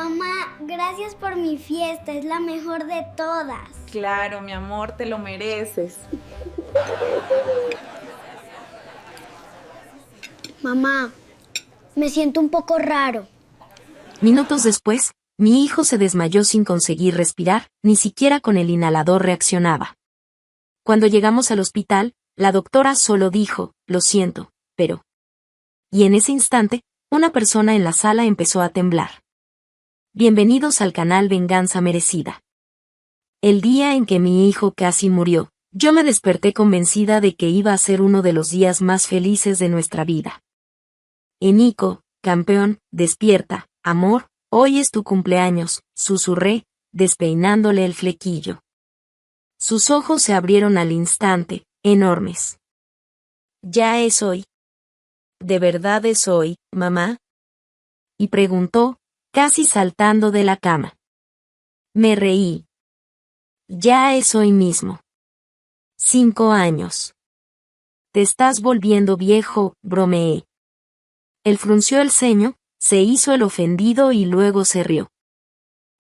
Mamá, gracias por mi fiesta, es la mejor de todas. Claro, mi amor, te lo mereces. Mamá, me siento un poco raro. Minutos después, mi hijo se desmayó sin conseguir respirar, ni siquiera con el inhalador reaccionaba. Cuando llegamos al hospital, la doctora solo dijo, lo siento, pero... Y en ese instante, una persona en la sala empezó a temblar. Bienvenidos al canal Venganza Merecida. El día en que mi hijo casi murió, yo me desperté convencida de que iba a ser uno de los días más felices de nuestra vida. Nico, campeón, despierta, amor, hoy es tu cumpleaños, susurré, despeinándole el flequillo. Sus ojos se abrieron al instante, enormes. ¿Ya es hoy? ¿De verdad es hoy, mamá? Y preguntó, casi saltando de la cama. Me reí. Ya es hoy mismo. 5 años. Te estás volviendo viejo, bromeé. Él frunció el ceño, se hizo el ofendido y luego se rió.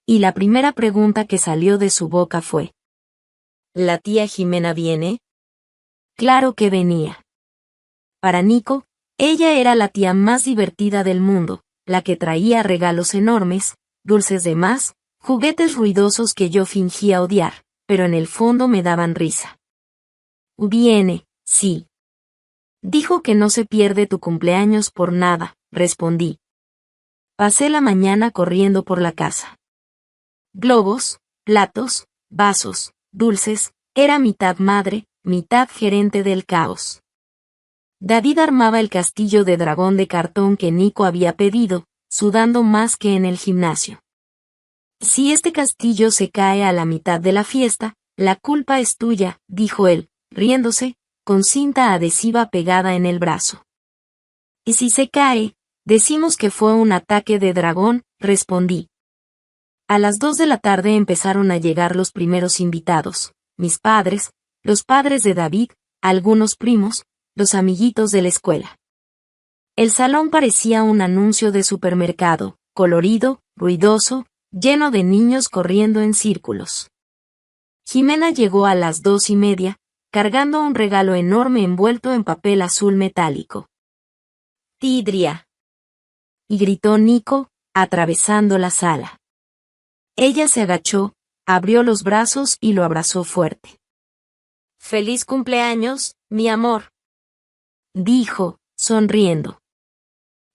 Y la primera pregunta que salió de su boca fue: ¿la tía Jimena viene? Claro que venía. Para Nico, ella era la tía más divertida del mundo, la que traía regalos enormes, dulces de más, juguetes ruidosos que yo fingía odiar, pero en el fondo me daban risa. Viene, sí. Dijo que no se pierde tu cumpleaños por nada, respondí. Pasé la mañana corriendo por la casa. Globos, platos, vasos, dulces, era mitad madre, mitad gerente del caos. David armaba el castillo de dragón de cartón que Nico había pedido, sudando más que en el gimnasio. Si este castillo se cae a la mitad de la fiesta, la culpa es tuya, dijo él, riéndose, con cinta adhesiva pegada en el brazo. Y si se cae, decimos que fue un ataque de dragón, respondí. A las 2 de la tarde empezaron a llegar los primeros invitados, mis padres, los padres de David, algunos primos, los amiguitos de la escuela. El salón parecía un anuncio de supermercado, colorido, ruidoso, lleno de niños corriendo en círculos. Jimena llegó a las 2:30, cargando un regalo enorme envuelto en papel azul metálico. ¡Tidria! Y gritó Nico, atravesando la sala. Ella se agachó, abrió los brazos y lo abrazó fuerte. ¡Feliz cumpleaños, mi amor!, dijo, sonriendo.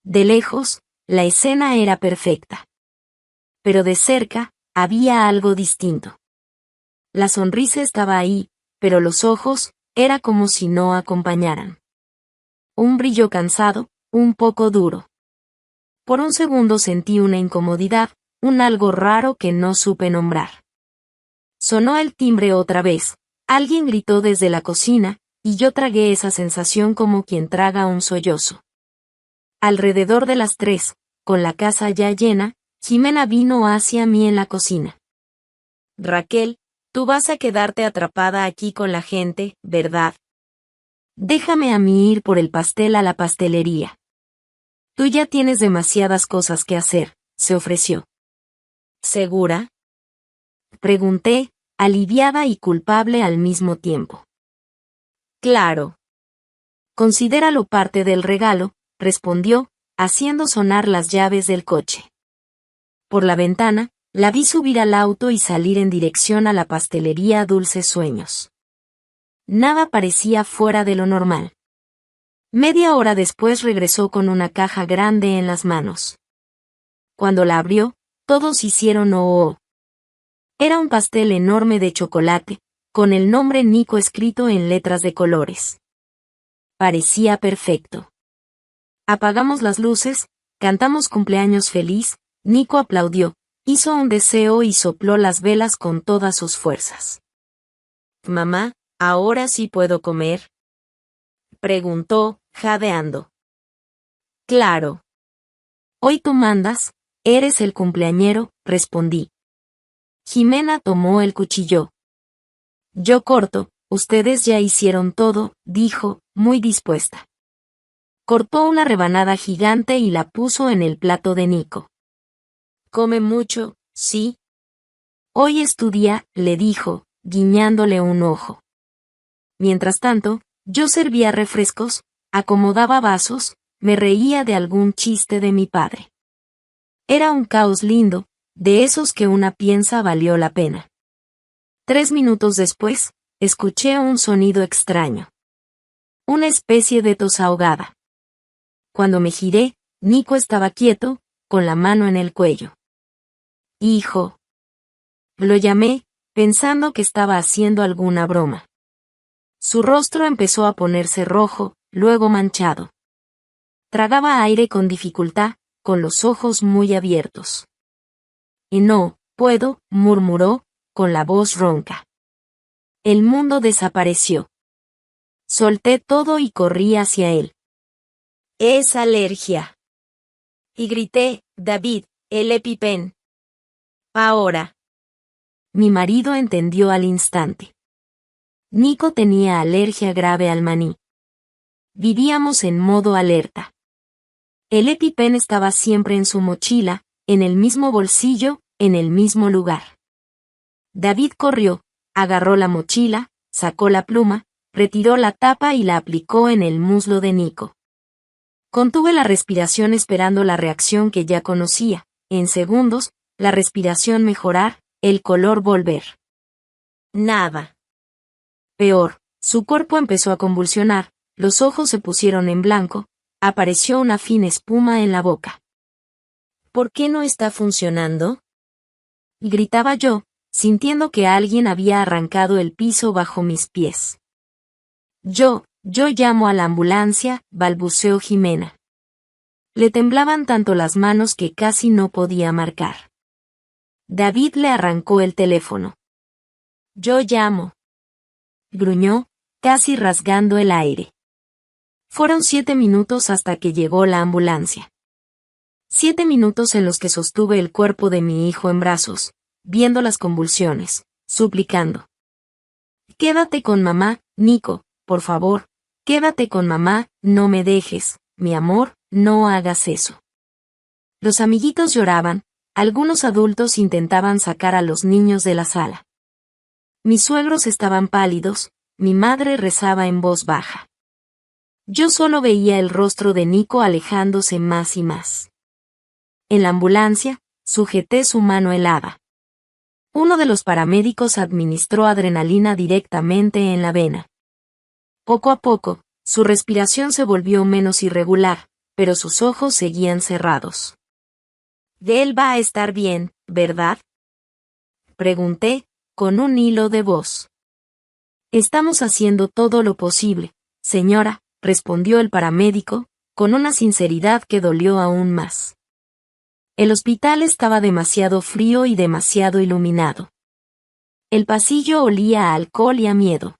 De lejos, la escena era perfecta. Pero de cerca, había algo distinto. La sonrisa estaba ahí, pero los ojos, era como si no acompañaran. Un brillo cansado, un poco duro. Por un segundo sentí una incomodidad, un algo raro que no supe nombrar. Sonó el timbre otra vez, alguien gritó desde la cocina, y yo tragué esa sensación como quien traga un sollozo. Alrededor de las 3, con la casa ya llena, Jimena vino hacia mí en la cocina. Raquel, tú vas a quedarte atrapada aquí con la gente, ¿verdad? Déjame a mí ir por el pastel a la pastelería. Tú ya tienes demasiadas cosas que hacer, se ofreció. ¿Segura? Pregunté, aliviada y culpable al mismo tiempo. Claro. Considéralo parte del regalo, respondió, haciendo sonar las llaves del coche. Por la ventana, la vi subir al auto y salir en dirección a la pastelería Dulces Sueños. Nada parecía fuera de lo normal. Media hora después regresó con una caja grande en las manos. Cuando la abrió, todos hicieron oh. Era un pastel enorme de chocolate, con el nombre Nico escrito en letras de colores. Parecía perfecto. Apagamos las luces, cantamos cumpleaños feliz, Nico aplaudió, hizo un deseo y sopló las velas con todas sus fuerzas. Mamá, ¿ahora sí puedo comer?, preguntó, jadeando. Claro. Hoy tú mandas, eres el cumpleañero, respondí. Jimena tomó el cuchillo. Yo corto, ustedes ya hicieron todo, dijo, muy dispuesta. Cortó una rebanada gigante y la puso en el plato de Nico. Come mucho, ¿sí? Hoy es tu día, le dijo, guiñándole un ojo. Mientras tanto, yo servía refrescos, acomodaba vasos, me reía de algún chiste de mi padre. Era un caos lindo, de esos que una piensa valió la pena. 3 minutos después, escuché un sonido extraño. Una especie de tos ahogada. Cuando me giré, Nico estaba quieto, con la mano en el cuello. Hijo. Lo llamé, pensando que estaba haciendo alguna broma. Su rostro empezó a ponerse rojo, luego manchado. Tragaba aire con dificultad, con los ojos muy abiertos. Y no, puedo, murmuró, con la voz ronca. El mundo desapareció. Solté todo y corrí hacia él. Es alergia. Y grité, David, el EpiPen. Ahora. Mi marido entendió al instante. Nico tenía alergia grave al maní. Vivíamos en modo alerta. El EpiPen estaba siempre en su mochila, en el mismo bolsillo, en el mismo lugar. David corrió, agarró la mochila, sacó la pluma, retiró la tapa y la aplicó en el muslo de Nico. Contuve la respiración esperando la reacción que ya conocía. En segundos, la respiración mejorar, el color volver. Nada. Peor, su cuerpo empezó a convulsionar, los ojos se pusieron en blanco, apareció una fina espuma en la boca. ¿Por qué no está funcionando? Gritaba yo, sintiendo que alguien había arrancado el piso bajo mis pies. Yo llamo a la ambulancia, balbuceó Jimena. Le temblaban tanto las manos que casi no podía marcar. David le arrancó el teléfono. Yo llamo. Gruñó, casi rasgando el aire. Fueron 7 minutos hasta que llegó la ambulancia. 7 minutos en los que sostuve el cuerpo de mi hijo en brazos, viendo las convulsiones, suplicando. Quédate con mamá, Nico, por favor, quédate con mamá, no me dejes, mi amor, no hagas eso. Los amiguitos lloraban, algunos adultos intentaban sacar a los niños de la sala. Mis suegros estaban pálidos, mi madre rezaba en voz baja. Yo solo veía el rostro de Nico alejándose más y más. En la ambulancia, sujeté su mano helada. Uno de los paramédicos administró adrenalina directamente en la vena. Poco a poco, su respiración se volvió menos irregular, pero sus ojos seguían cerrados. Él va a estar bien, ¿verdad? Pregunté, con un hilo de voz. Estamos haciendo todo lo posible, señora, respondió el paramédico, con una sinceridad que dolió aún más. El hospital estaba demasiado frío y demasiado iluminado. El pasillo olía a alcohol y a miedo.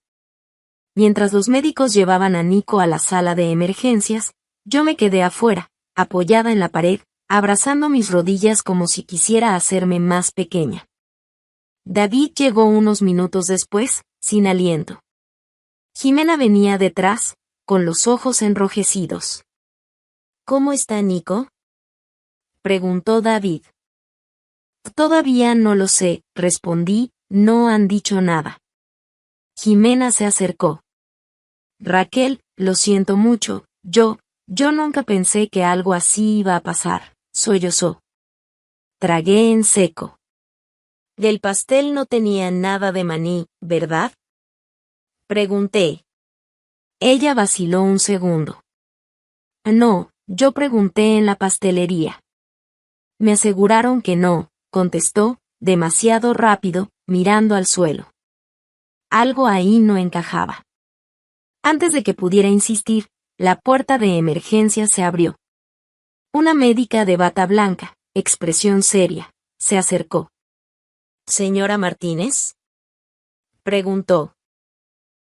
Mientras los médicos llevaban a Nico a la sala de emergencias, yo me quedé afuera, apoyada en la pared, abrazando mis rodillas como si quisiera hacerme más pequeña. David llegó unos minutos después, sin aliento. Jimena venía detrás, con los ojos enrojecidos. ¿Cómo está Nico?, preguntó David. Todavía no lo sé, respondí, no han dicho nada. Jimena se acercó. Raquel, lo siento mucho, yo nunca pensé que algo así iba a pasar, sollozó. Tragué en seco. Del pastel no tenía nada de maní, ¿verdad?, pregunté. Ella vaciló un segundo. No, yo pregunté en la pastelería. Me aseguraron que no, contestó, demasiado rápido, mirando al suelo. Algo ahí no encajaba. Antes de que pudiera insistir, la puerta de emergencia se abrió. Una médica de bata blanca, expresión seria, se acercó. ¿Señora Martínez?, preguntó.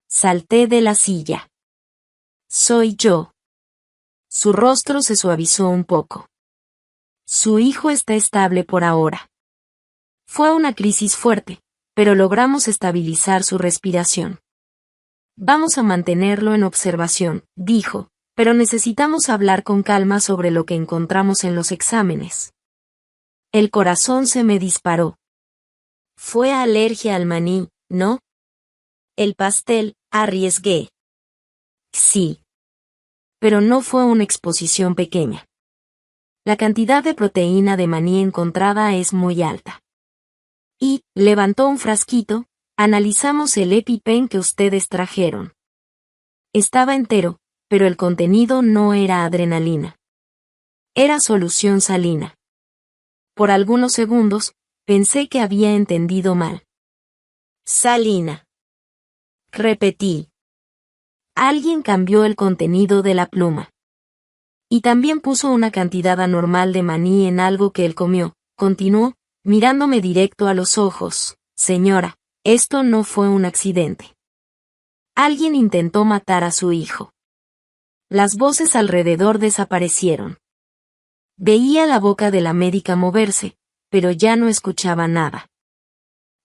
Salté de la silla. Soy yo. Su rostro se suavizó un poco. Su hijo está estable por ahora. Fue una crisis fuerte, pero logramos estabilizar su respiración. Vamos a mantenerlo en observación, dijo, pero necesitamos hablar con calma sobre lo que encontramos en los exámenes. El corazón se me disparó. Fue alergia al maní, ¿no? El pastel, arriesgué. Sí. Pero no fue una exposición pequeña. La cantidad de proteína de maní encontrada es muy alta. Y, levantó un frasquito, analizamos el EpiPen que ustedes trajeron. Estaba entero, pero el contenido no era adrenalina. Era solución salina. Por algunos segundos, pensé que había entendido mal. Salina. Repetí. Alguien cambió el contenido de la pluma. Y también puso una cantidad anormal de maní en algo que él comió, continuó, mirándome directo a los ojos. Señora, esto no fue un accidente. Alguien intentó matar a su hijo. Las voces alrededor desaparecieron. Veía la boca de la médica moverse, pero ya no escuchaba nada.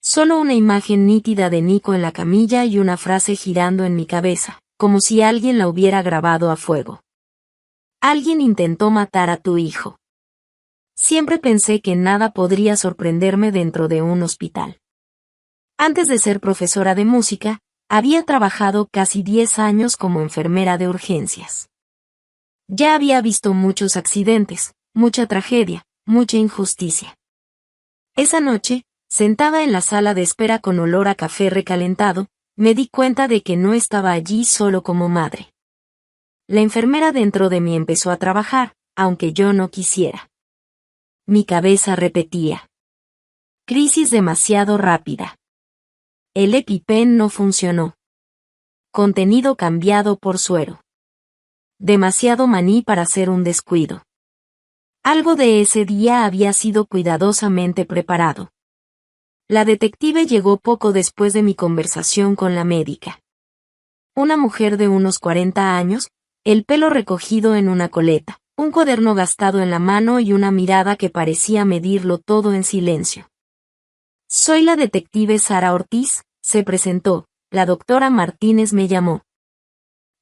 Solo una imagen nítida de Nico en la camilla y una frase girando en mi cabeza, como si alguien la hubiera grabado a fuego. Alguien intentó matar a tu hijo. Siempre pensé que nada podría sorprenderme dentro de un hospital. Antes de ser profesora de música, había trabajado casi 10 años como enfermera de urgencias. Ya había visto muchos accidentes, mucha tragedia, mucha injusticia. Esa noche, sentada en la sala de espera con olor a café recalentado, me di cuenta de que no estaba allí solo como madre. La enfermera dentro de mí empezó a trabajar, aunque yo no quisiera. Mi cabeza repetía. Crisis demasiado rápida. El EpiPen no funcionó. Contenido cambiado por suero. Demasiado maní para ser un descuido. Algo de ese día había sido cuidadosamente preparado. La detective llegó poco después de mi conversación con la médica. Una mujer de unos 40 años, el pelo recogido en una coleta, un cuaderno gastado en la mano y una mirada que parecía medirlo todo en silencio. Soy la detective Sara Ortiz, se presentó, la doctora Martínez me llamó.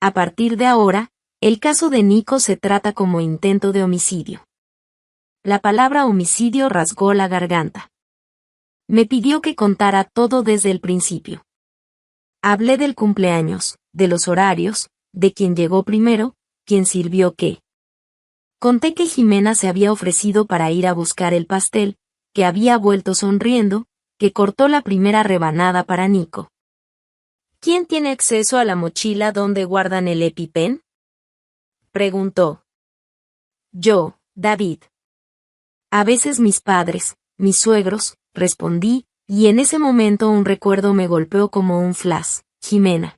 A partir de ahora, el caso de Nico se trata como intento de homicidio. La palabra homicidio rasgó la garganta. Me pidió que contara todo desde el principio. Hablé del cumpleaños, de los horarios, de quién llegó primero, quién sirvió qué. Conté que Jimena se había ofrecido para ir a buscar el pastel, que había vuelto sonriendo, que cortó la primera rebanada para Nico. ¿Quién tiene acceso a la mochila donde guardan el EpiPen? Preguntó. Yo, David. A veces mis padres, mis suegros, respondí, y en ese momento un recuerdo me golpeó como un flash. Jimena.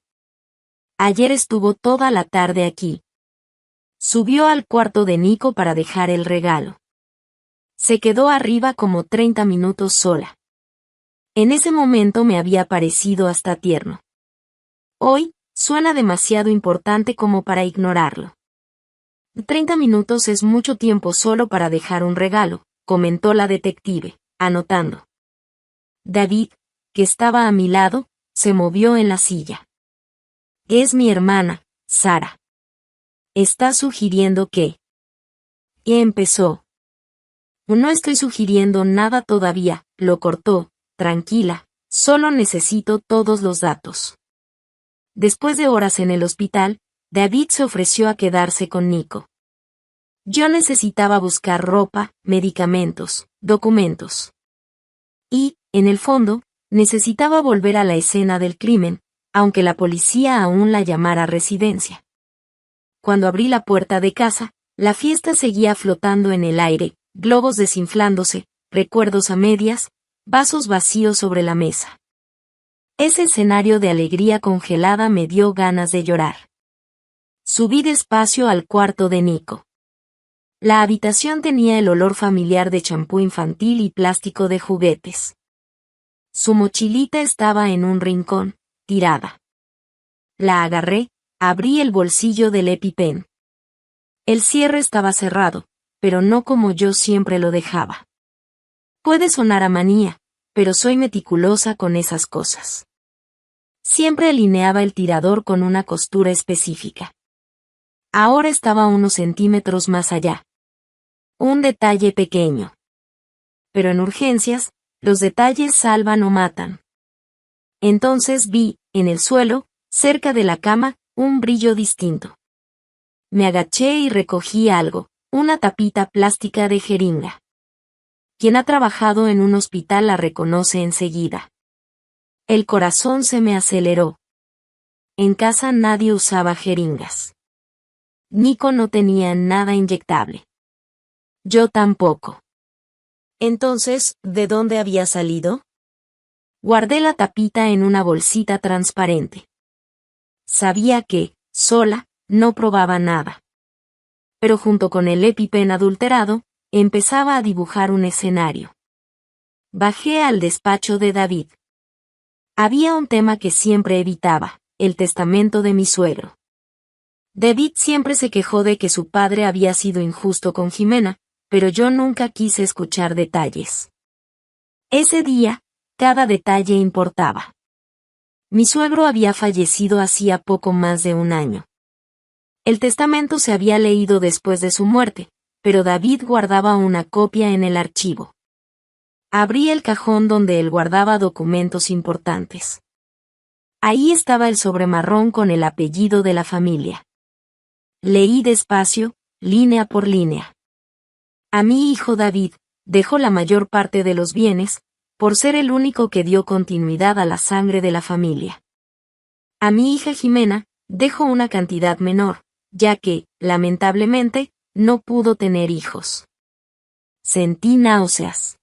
Ayer estuvo toda la tarde aquí. Subió al cuarto de Nico para dejar el regalo. Se quedó arriba como 30 minutos sola. En ese momento me había parecido hasta tierno. Hoy, suena demasiado importante como para ignorarlo. 30 minutos es mucho tiempo solo para dejar un regalo, comentó la detective, anotando. David, que estaba a mi lado, se movió en la silla. Es mi hermana, Sara. ¿Está sugiriendo qué? Y empezó. No estoy sugiriendo nada todavía, lo cortó, tranquila, solo necesito todos los datos. Después de horas en el hospital, David se ofreció a quedarse con Nico. Yo necesitaba buscar ropa, medicamentos, documentos. Y, en el fondo, necesitaba volver a la escena del crimen, aunque la policía aún la llamara residencia. Cuando abrí la puerta de casa, la fiesta seguía flotando en el aire, globos desinflándose, recuerdos a medias, vasos vacíos sobre la mesa. Ese escenario de alegría congelada me dio ganas de llorar. Subí despacio al cuarto de Nico. La habitación tenía el olor familiar de champú infantil y plástico de juguetes. Su mochilita estaba en un rincón, tirada. La agarré, abrí el bolsillo del EpiPen. El cierre estaba cerrado, pero no como yo siempre lo dejaba. Puede sonar a manía, pero soy meticulosa con esas cosas. Siempre alineaba el tirador con una costura específica. Ahora estaba unos centímetros más allá. Un detalle pequeño. pero en urgencias, los detalles salvan o matan. Entonces vi, en el suelo, cerca de la cama, un brillo distinto. Me agaché y recogí algo, una tapita plástica de jeringa. Quien ha trabajado en un hospital la reconoce enseguida. El corazón se me aceleró. En casa nadie usaba jeringas. Nico no tenía nada inyectable. Yo tampoco. Entonces, ¿de dónde había salido? Guardé la tapita en una bolsita transparente. Sabía que, sola, no probaba nada. Pero junto con el EpiPen adulterado, empezaba a dibujar un escenario. Bajé al despacho de David. Había un tema que siempre evitaba, el testamento de mi suegro. David siempre se quejó de que su padre había sido injusto con Jimena, pero yo nunca quise escuchar detalles. Ese día, cada detalle importaba. Mi suegro había fallecido hacía poco más de un año. El testamento se había leído después de su muerte, pero David guardaba una copia en el archivo. Abrí el cajón donde él guardaba documentos importantes. Ahí estaba el sobre marrón con el apellido de la familia. Leí despacio, línea por línea. A mi hijo David, dejó la mayor parte de los bienes, por ser el único que dio continuidad a la sangre de la familia. A mi hija Jimena, dejó una cantidad menor, ya que, lamentablemente, no pudo tener hijos. Sentí náuseas.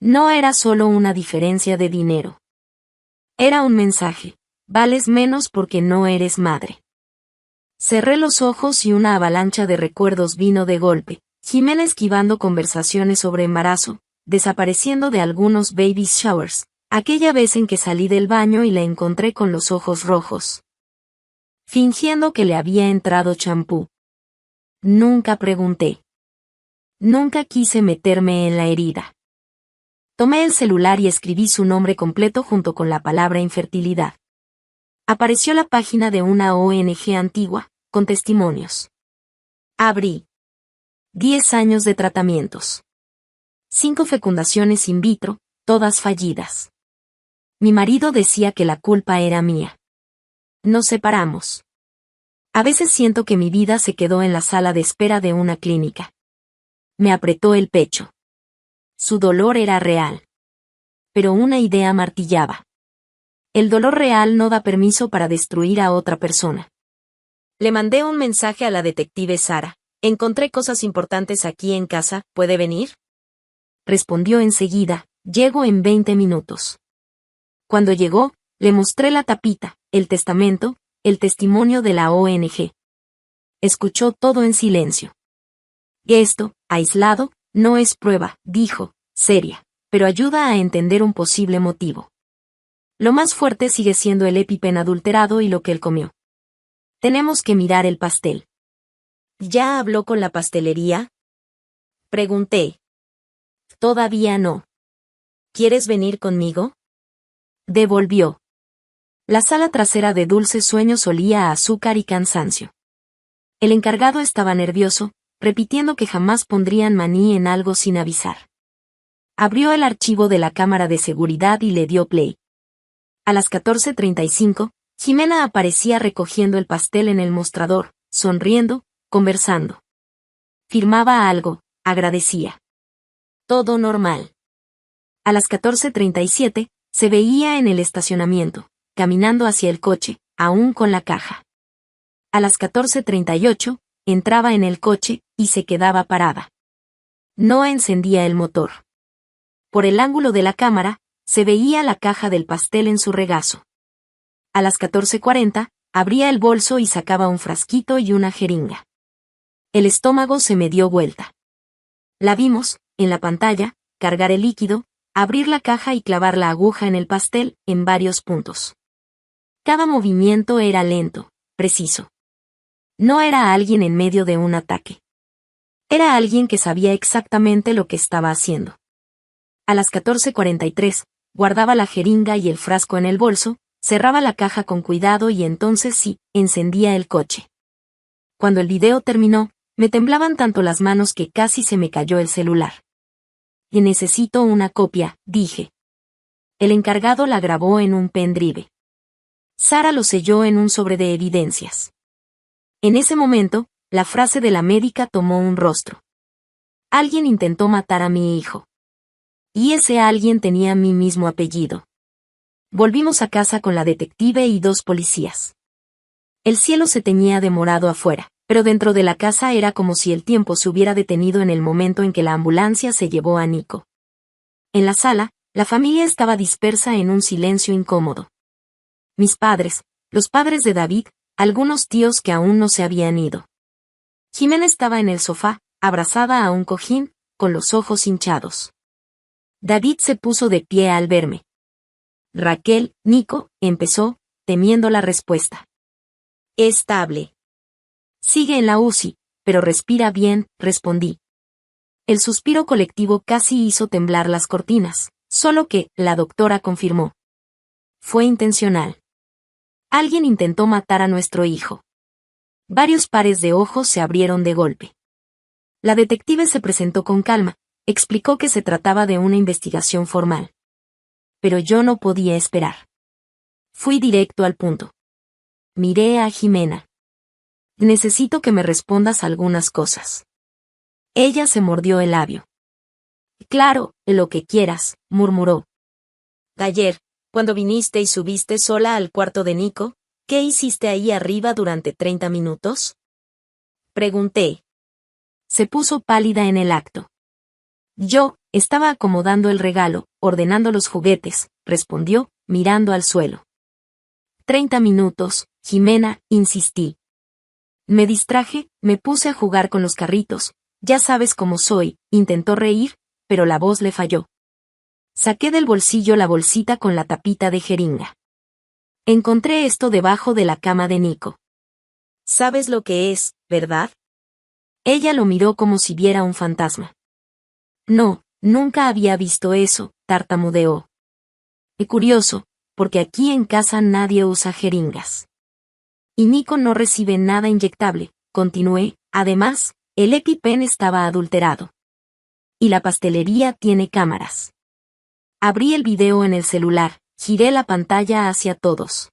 No era solo una diferencia de dinero. Era un mensaje: vales menos porque no eres madre. Cerré los ojos y una avalancha de recuerdos vino de golpe, Jimena esquivando conversaciones sobre embarazo, desapareciendo de algunos baby showers, aquella vez en que salí del baño y la encontré con los ojos rojos. Fingiendo que le había entrado champú. Nunca pregunté. Nunca quise meterme en la herida. Tomé el celular y escribí su nombre completo junto con la palabra infertilidad. Apareció la página de una ONG antigua, con testimonios. Abrí. 10 años de tratamientos. 5 fecundaciones in vitro, todas fallidas. Mi marido decía que la culpa era mía. Nos separamos. A veces siento que mi vida se quedó en la sala de espera de una clínica. Me apretó el pecho. Su dolor era real. Pero una idea martillaba. El dolor real no da permiso para destruir a otra persona. Le mandé un mensaje a la detective Sara. Encontré cosas importantes aquí en casa, ¿puede venir? Respondió enseguida, llego en 20 minutos. Cuando llegó, le mostré la tapita, el testamento, el testimonio de la ONG. Escuchó todo en silencio. Esto, aislado, no es prueba, dijo, seria, pero ayuda a entender un posible motivo. Lo más fuerte sigue siendo el EpiPen adulterado y lo que él comió. Tenemos que mirar el pastel. ¿Ya habló con la pastelería? Pregunté. Todavía no. ¿Quieres venir conmigo? Devolvió. La sala trasera de Dulces Sueños olía a azúcar y cansancio. El encargado estaba nervioso, repitiendo que jamás pondrían maní en algo sin avisar. Abrió el archivo de la cámara de seguridad y le dio play. A las 14:35, Jimena aparecía recogiendo el pastel en el mostrador, sonriendo, conversando. Firmaba algo, agradecía. Todo normal. A las 14:37, se veía en el estacionamiento, caminando hacia el coche, aún con la caja. A las 14:38, entraba en el coche, y se quedaba parada. No encendía el motor. Por el ángulo de la cámara, se veía la caja del pastel en su regazo. A las 14:40, abría el bolso y sacaba un frasquito y una jeringa. El estómago se me dio vuelta. La vimos, en la pantalla, cargar el líquido, abrir la caja y clavar la aguja en el pastel, en varios puntos. Cada movimiento era lento, preciso. No era alguien en medio de un ataque. Era alguien que sabía exactamente lo que estaba haciendo. A las 14:43, guardaba la jeringa y el frasco en el bolso, cerraba la caja con cuidado y entonces sí, encendía el coche. Cuando el video terminó, me temblaban tanto las manos que casi se me cayó el celular. y necesito una copia, dije. El encargado la grabó en un pendrive. Sara lo selló en un sobre de evidencias. En ese momento, la frase de la médica tomó un rostro. Alguien intentó matar a mi hijo. Y ese alguien tenía mi mismo apellido. Volvimos a casa con la detective y 2 policías. El cielo se teñía de morado afuera, pero dentro de la casa era como si el tiempo se hubiera detenido en el momento en que la ambulancia se llevó a Nico. En la sala, la familia estaba dispersa en un silencio incómodo. Mis padres, los padres de David, algunos tíos que aún no se habían ido. Jimena estaba en el sofá, abrazada a un cojín, con los ojos hinchados. David se puso de pie al verme. Raquel, Nico, empezó, temiendo la respuesta. Estable. Sigue en la UCI, pero respira bien, respondí. El suspiro colectivo casi hizo temblar las cortinas, solo que, la doctora confirmó. Fue intencional. Alguien intentó matar a nuestro hijo. Varios pares de ojos se abrieron de golpe. La detective se presentó con calma, explicó que se trataba de una investigación formal. Pero yo no podía esperar. Fui directo al punto. Miré a Jimena. Necesito que me respondas algunas cosas. Ella se mordió el labio. Claro, lo que quieras, murmuró. Ayer, cuando viniste y subiste sola al cuarto de Nico, ¿qué hiciste ahí arriba durante 30 minutos? Pregunté. Se puso pálida en el acto. Yo, estaba acomodando el regalo, ordenando los juguetes, respondió, mirando al suelo. 30 minutos, Jimena, insistí. Me distraje, me puse a jugar con los carritos, ya sabes cómo soy, intentó reír, pero la voz le falló. Saqué del bolsillo la bolsita con la tapita de jeringa. Encontré esto debajo de la cama de Nico. ¿Sabes lo que es, verdad? Ella lo miró como si viera un fantasma. No, nunca había visto eso, tartamudeó. Es curioso, porque aquí en casa nadie usa jeringas. Y Nico no recibe nada inyectable, continué, además, el EpiPen estaba adulterado. Y la pastelería tiene cámaras. Abrí el video en el celular, giré la pantalla hacia todos.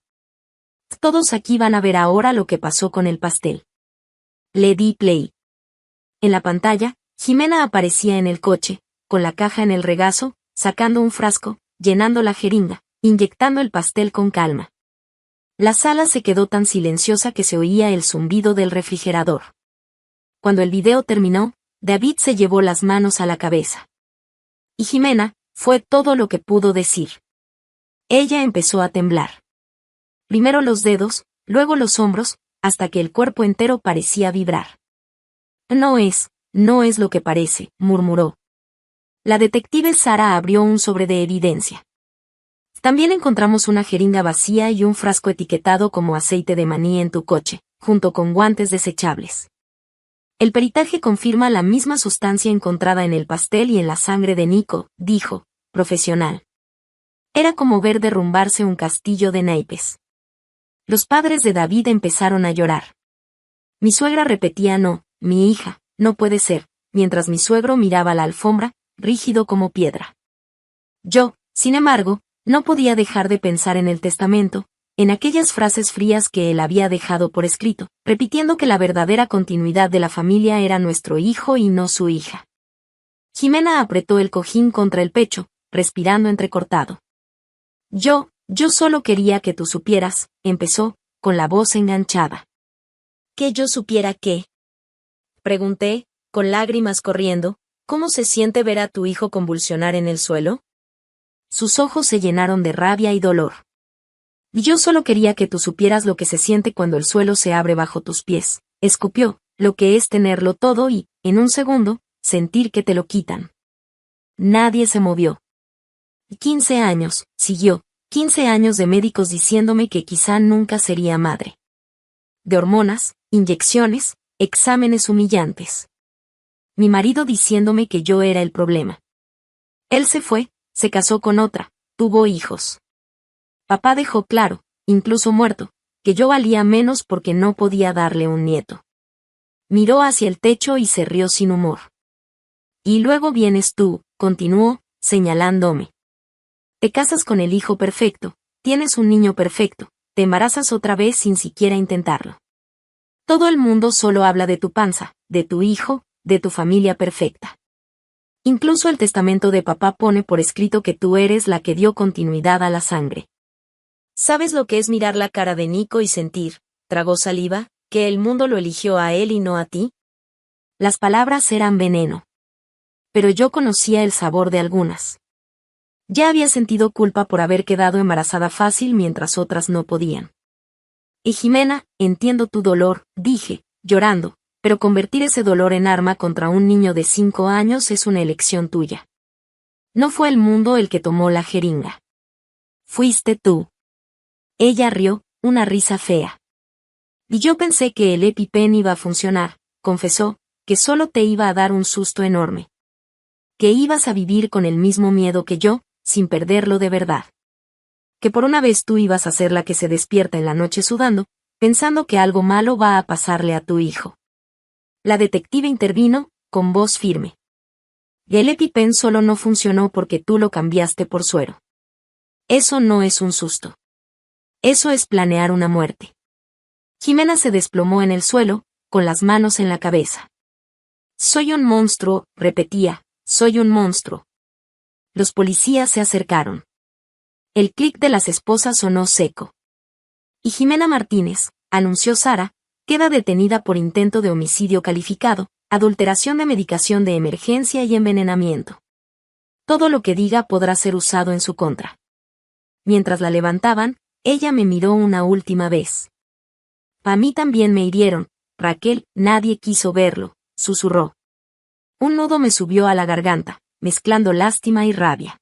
Todos aquí van a ver ahora lo que pasó con el pastel. Le di play. En la pantalla, Jimena aparecía en el coche, con la caja en el regazo, sacando un frasco, llenando la jeringa, inyectando el pastel con calma. La sala se quedó tan silenciosa que se oía el zumbido del refrigerador. Cuando el video terminó, David se llevó las manos a la cabeza. Y Jimena, fue todo lo que pudo decir. Ella empezó a temblar. Primero los dedos, luego los hombros, hasta que el cuerpo entero parecía vibrar. No es lo que parece, murmuró. La detective Sara abrió un sobre de evidencia. También encontramos una jeringa vacía y un frasco etiquetado como aceite de maní en tu coche, junto con guantes desechables. El peritaje confirma la misma sustancia encontrada en el pastel y en la sangre de Nico, dijo, profesional. Era como ver derrumbarse un castillo de naipes. Los padres de David empezaron a llorar. Mi suegra repetía no, mi hija, no puede ser, mientras mi suegro miraba la alfombra, rígido como piedra. Yo, sin embargo, no podía dejar de pensar en el testamento, en aquellas frases frías que él había dejado por escrito, repitiendo que la verdadera continuidad de la familia era nuestro hijo y no su hija. Jimena apretó el cojín contra el pecho, respirando entrecortado. Yo solo quería que tú supieras, empezó, con la voz enganchada. ¿Que yo supiera qué? Pregunté, con lágrimas corriendo, ¿cómo se siente ver a tu hijo convulsionar en el suelo? Sus ojos se llenaron de rabia y dolor. Yo solo quería que tú supieras lo que se siente cuando el suelo se abre bajo tus pies, escupió, lo que es tenerlo todo y, en un segundo, sentir que te lo quitan. Nadie se movió. 15 años, siguió, 15 años de médicos diciéndome que quizá nunca sería madre. De hormonas, inyecciones, exámenes humillantes. Mi marido diciéndome que yo era el problema. Él se fue, se casó con otra, tuvo hijos. Papá dejó claro, incluso muerto, que yo valía menos porque no podía darle un nieto. Miró hacia el techo y se rió sin humor. Y luego vienes tú, continuó, señalándome. Te casas con el hijo perfecto, tienes un niño perfecto, te embarazas otra vez sin siquiera intentarlo. Todo el mundo solo habla de tu panza, de tu hijo, de tu familia perfecta. Incluso el testamento de papá pone por escrito que tú eres la que dio continuidad a la sangre. ¿Sabes lo que es mirar la cara de Nico y sentir, tragó saliva, que el mundo lo eligió a él y no a ti? Las palabras eran veneno. Pero yo conocía el sabor de algunas. Ya había sentido culpa por haber quedado embarazada fácil mientras otras no podían. Y Jimena, entiendo tu dolor, dije, llorando, pero convertir ese dolor en arma contra un niño de 5 años es una elección tuya. No fue el mundo el que tomó la jeringa. Fuiste tú. Ella rió, una risa fea. Y yo pensé que el EpiPen iba a funcionar, confesó, que solo te iba a dar un susto enorme. Que ibas a vivir con el mismo miedo que yo, sin perderlo de verdad. Que por una vez tú ibas a ser la que se despierta en la noche sudando, pensando que algo malo va a pasarle a tu hijo. La detective intervino, con voz firme. El EpiPen solo no funcionó porque tú lo cambiaste por suero. Eso no es un susto. Eso es planear una muerte. Jimena se desplomó en el suelo, con las manos en la cabeza. Soy un monstruo, repetía, soy un monstruo. Los policías se acercaron. El clic de las esposas sonó seco. Y Jimena Martínez, anunció Sara, queda detenida por intento de homicidio calificado, adulteración de medicación de emergencia y envenenamiento. Todo lo que diga podrá ser usado en su contra. Mientras la levantaban, ella me miró una última vez. A mí también me hirieron, Raquel, nadie quiso verlo, susurró. Un nudo me subió a la garganta, mezclando lástima y rabia.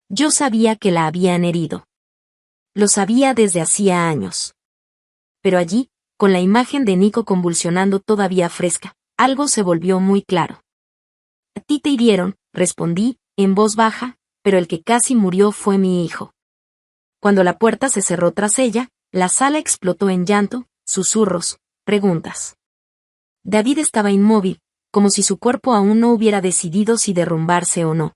Yo sabía que la habían herido. Lo sabía desde hacía años. Pero allí, con la imagen de Nico convulsionando todavía fresca, algo se volvió muy claro. A ti te hirieron, respondí, en voz baja, pero el que casi murió fue mi hijo. Cuando la puerta se cerró tras ella, la sala explotó en llanto, susurros, preguntas. David estaba inmóvil, como si su cuerpo aún no hubiera decidido si derrumbarse o no.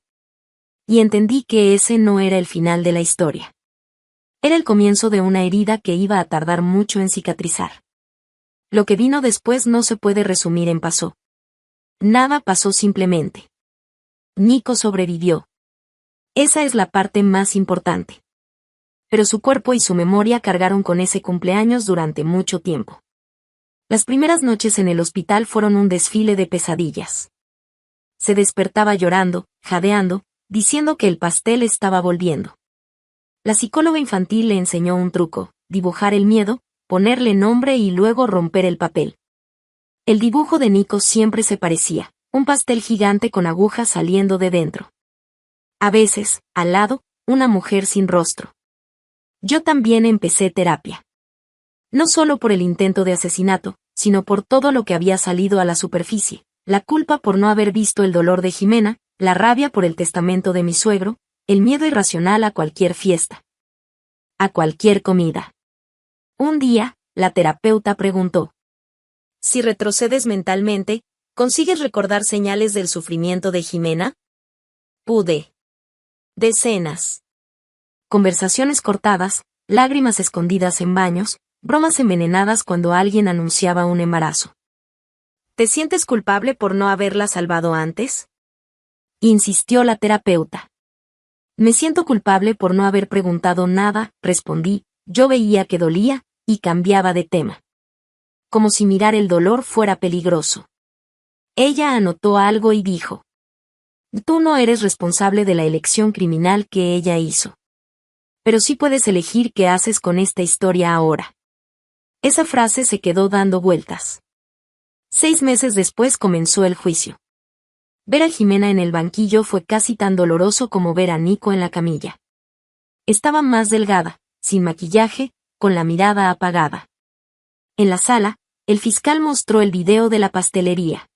Y entendí que ese no era el final de la historia. Era el comienzo de una herida que iba a tardar mucho en cicatrizar. Lo que vino después no se puede resumir en pasó. Nada pasó simplemente. Nico sobrevivió. Esa es la parte más importante. Pero su cuerpo y su memoria cargaron con ese cumpleaños durante mucho tiempo. Las primeras noches en el hospital fueron un desfile de pesadillas. Se despertaba llorando, jadeando, diciendo que el pastel estaba volviendo. La psicóloga infantil le enseñó un truco, dibujar el miedo, ponerle nombre y luego romper el papel. El dibujo de Nico siempre se parecía, un pastel gigante con agujas saliendo de dentro. A veces, al lado, una mujer sin rostro. Yo también empecé terapia. No solo por el intento de asesinato, sino por todo lo que había salido a la superficie, la culpa por no haber visto el dolor de Jimena, la rabia por el testamento de mi suegro, el miedo irracional a cualquier fiesta. A cualquier comida. Un día, la terapeuta preguntó. Si retrocedes mentalmente, ¿consigues recordar señales del sufrimiento de Jimena? Pude. Decenas. Conversaciones cortadas, lágrimas escondidas en baños, bromas envenenadas cuando alguien anunciaba un embarazo. ¿Te sientes culpable por no haberla salvado antes? Insistió la terapeuta. Me siento culpable por no haber preguntado nada, respondí, yo veía que dolía, y cambiaba de tema. Como si mirar el dolor fuera peligroso. Ella anotó algo y dijo. Tú no eres responsable de la elección criminal que ella hizo. Pero sí puedes elegir qué haces con esta historia ahora. Esa frase se quedó dando vueltas. 6 meses después comenzó el juicio. Ver a Jimena en el banquillo fue casi tan doloroso como ver a Nico en la camilla. Estaba más delgada, sin maquillaje, con la mirada apagada. En la sala, el fiscal mostró el video de la pastelería.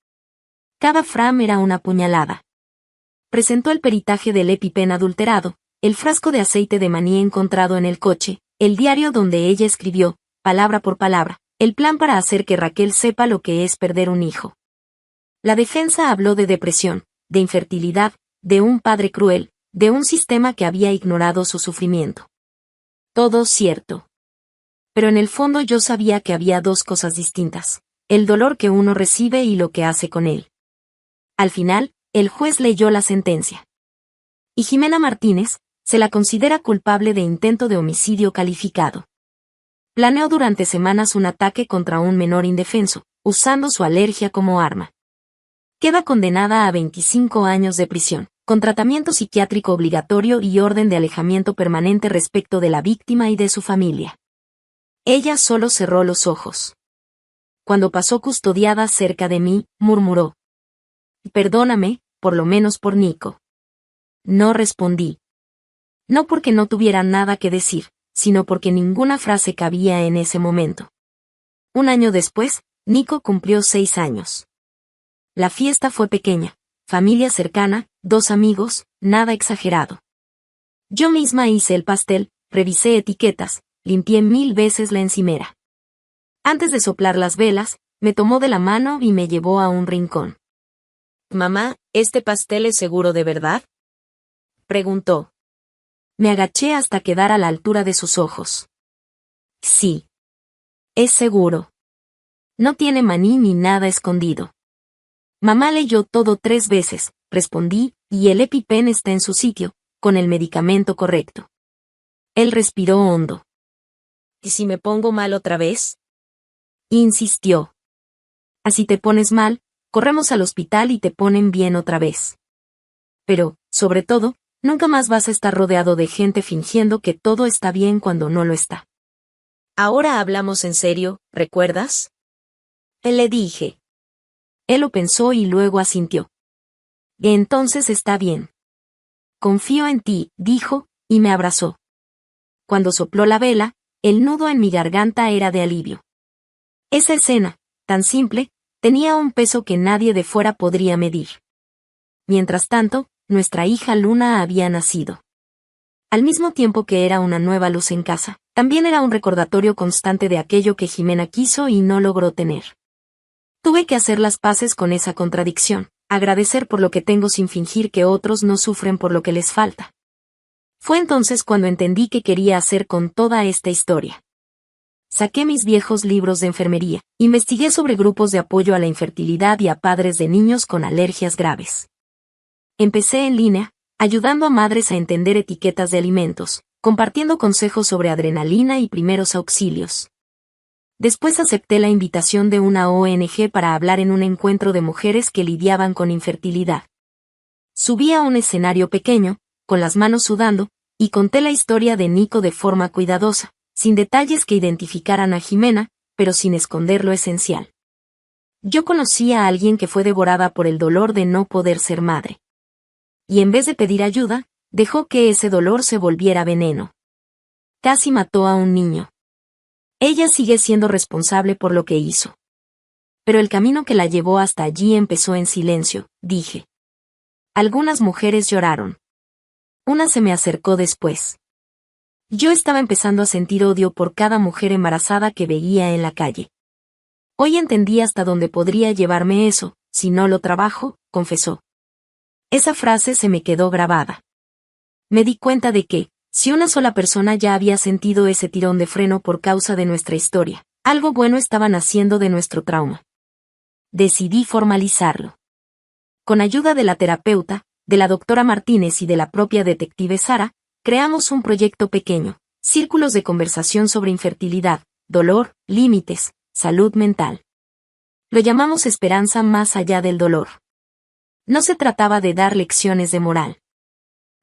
Cada frame era una puñalada. Presentó el peritaje del EpiPen adulterado, el frasco de aceite de maní encontrado en el coche, el diario donde ella escribió, palabra por palabra, el plan para hacer que Raquel sepa lo que es perder un hijo. La defensa habló de depresión, de infertilidad, de un padre cruel, de un sistema que había ignorado su sufrimiento. Todo cierto. Pero en el fondo yo sabía que había dos cosas distintas: el dolor que uno recibe y lo que hace con él. Al final, el juez leyó la sentencia. Y Jimena Martínez se la considera culpable de intento de homicidio calificado. Planeó durante semanas un ataque contra un menor indefenso, usando su alergia como arma. Queda condenada a 25 años de prisión, con tratamiento psiquiátrico obligatorio y orden de alejamiento permanente respecto de la víctima y de su familia. Ella solo cerró los ojos. Cuando pasó custodiada cerca de mí, murmuró: «Perdóname, por lo menos por Nico». No respondí. No porque no tuviera nada que decir, sino porque ninguna frase cabía en ese momento. Un año después, Nico cumplió 6 años. La fiesta fue pequeña, familia cercana, 2 amigos, nada exagerado. Yo misma hice el pastel, revisé etiquetas, limpié 1000 veces la encimera. Antes de soplar las velas, me tomó de la mano y me llevó a un rincón. «Mamá, ¿este pastel es seguro de verdad?», preguntó. Me agaché hasta quedar a la altura de sus ojos. «Sí. Es seguro. No tiene maní ni nada escondido». Mamá leyó todo 3 veces, respondí, y el EpiPen está en su sitio, con el medicamento correcto. Él respiró hondo. «¿Y si me pongo mal otra vez?», insistió. «Así te pones mal, corremos al hospital y te ponen bien otra vez. Pero, sobre todo, nunca más vas a estar rodeado de gente fingiendo que todo está bien cuando no lo está. Ahora hablamos en serio, ¿recuerdas?», le dije. Él lo pensó y luego asintió. «Entonces está bien. Confío en ti», dijo, y me abrazó. Cuando sopló la vela, el nudo en mi garganta era de alivio. Esa escena, tan simple, tenía un peso que nadie de fuera podría medir. Mientras tanto, nuestra hija Luna había nacido. Al mismo tiempo que era una nueva luz en casa, también era un recordatorio constante de aquello que Jimena quiso y no logró tener. Tuve que hacer las paces con esa contradicción, agradecer por lo que tengo sin fingir que otros no sufren por lo que les falta. Fue entonces cuando entendí qué quería hacer con toda esta historia. Saqué mis viejos libros de enfermería, investigué sobre grupos de apoyo a la infertilidad y a padres de niños con alergias graves. Empecé en línea, ayudando a madres a entender etiquetas de alimentos, compartiendo consejos sobre adrenalina y primeros auxilios. Después acepté la invitación de una ONG para hablar en un encuentro de mujeres que lidiaban con infertilidad. Subí a un escenario pequeño, con las manos sudando, y conté la historia de Nico de forma cuidadosa, sin detalles que identificaran a Jimena, pero sin esconder lo esencial. Yo conocí a alguien que fue devorada por el dolor de no poder ser madre. Y en vez de pedir ayuda, dejó que ese dolor se volviera veneno. Casi mató a un niño. Ella sigue siendo responsable por lo que hizo. Pero el camino que la llevó hasta allí empezó en silencio, dije. Algunas mujeres lloraron. Una se me acercó después. Yo estaba empezando a sentir odio por cada mujer embarazada que veía en la calle. Hoy entendí hasta dónde podría llevarme eso, si no lo trabajo, confesó. Esa frase se me quedó grabada. Me di cuenta de que, si una sola persona ya había sentido ese tirón de freno por causa de nuestra historia, algo bueno estaba naciendo de nuestro trauma. Decidí formalizarlo. Con ayuda de la terapeuta, de la doctora Martínez y de la propia detective Sara, creamos un proyecto pequeño, círculos de conversación sobre infertilidad, dolor, límites, salud mental. Lo llamamos Esperanza más allá del dolor. No se trataba de dar lecciones de moral.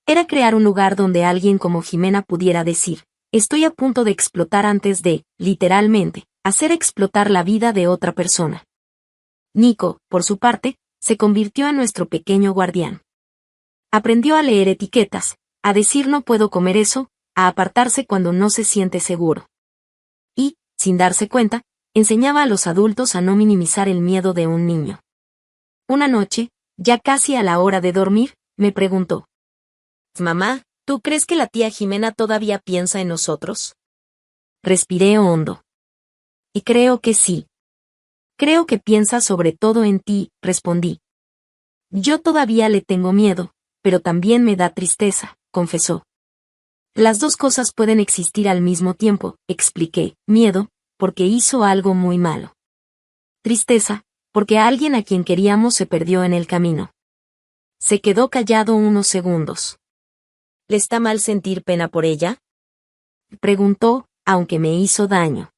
Era crear un lugar donde alguien como Jimena pudiera decir, estoy a punto de explotar antes de, literalmente, hacer explotar la vida de otra persona. Nico, por su parte, se convirtió en nuestro pequeño guardián. Aprendió a leer etiquetas, a decir no puedo comer eso, a apartarse cuando no se siente seguro. Y, sin darse cuenta, enseñaba a los adultos a no minimizar el miedo de un niño. Una noche, ya casi a la hora de dormir, me preguntó. Mamá, ¿tú crees que la tía Jimena todavía piensa en nosotros? Respiré hondo. Y creo que sí. Creo que piensa sobre todo en ti, respondí. Yo todavía le tengo miedo, pero también me da tristeza, confesó. Las dos cosas pueden existir al mismo tiempo, expliqué. Miedo, porque hizo algo muy malo. Tristeza, porque alguien a quien queríamos se perdió en el camino. Se quedó callado unos segundos. ¿Le está mal sentir pena por ella?, preguntó, aunque me hizo daño.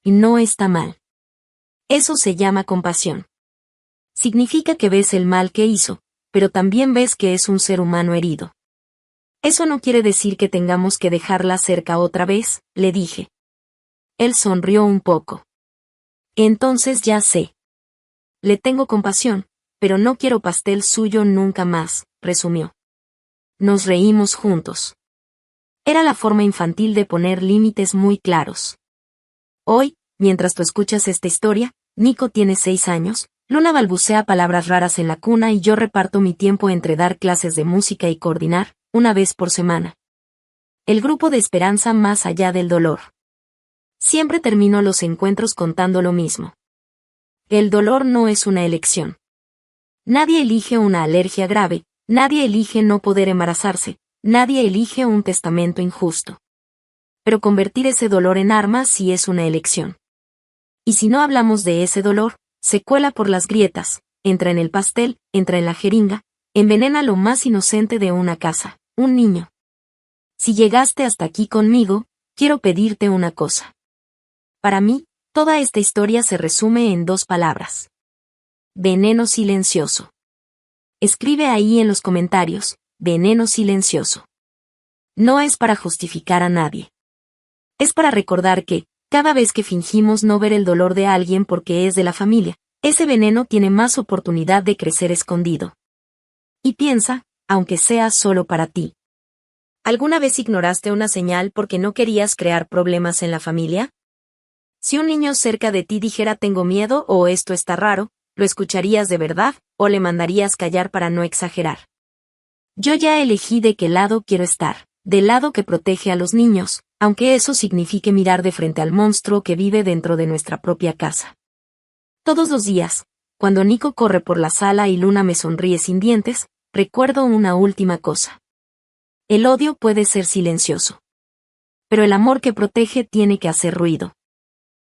Y no está mal. Eso se llama compasión. Significa que ves el mal que hizo, pero también ves que es un ser humano herido. Eso no quiere decir que tengamos que dejarla cerca otra vez, le dije. Él sonrió un poco. Entonces ya sé. Le tengo compasión, pero no quiero pastel suyo nunca más, resumió. Nos reímos juntos. Era la forma infantil de poner límites muy claros. Hoy, mientras tú escuchas esta historia, Nico tiene 6 años, Luna balbucea palabras raras en la cuna y yo reparto mi tiempo entre dar clases de música y coordinar, una vez por semana, el grupo de esperanza más allá del dolor. Siempre termino los encuentros contando lo mismo. El dolor no es una elección. Nadie elige una alergia grave, nadie elige no poder embarazarse, nadie elige un testamento injusto. Pero convertir ese dolor en arma sí es una elección. Y si no hablamos de ese dolor, se cuela por las grietas, entra en el pastel, entra en la jeringa, envenena lo más inocente de una casa, un niño. Si llegaste hasta aquí conmigo, quiero pedirte una cosa. Para mí, toda esta historia se resume en 2 palabras. Veneno silencioso. Escribe ahí en los comentarios, veneno silencioso. No es para justificar a nadie. Es para recordar que, cada vez que fingimos no ver el dolor de alguien porque es de la familia, ese veneno tiene más oportunidad de crecer escondido. Y piensa, aunque sea solo para ti. ¿Alguna vez ignoraste una señal porque no querías crear problemas en la familia? Si un niño cerca de ti dijera tengo miedo o esto está raro, ¿lo escucharías de verdad o le mandarías callar para no exagerar? Yo ya elegí de qué lado quiero estar, del lado que protege a los niños, aunque eso signifique mirar de frente al monstruo que vive dentro de nuestra propia casa. Todos los días, cuando Nico corre por la sala y Luna me sonríe sin dientes, recuerdo una última cosa. El odio puede ser silencioso. Pero el amor que protege tiene que hacer ruido.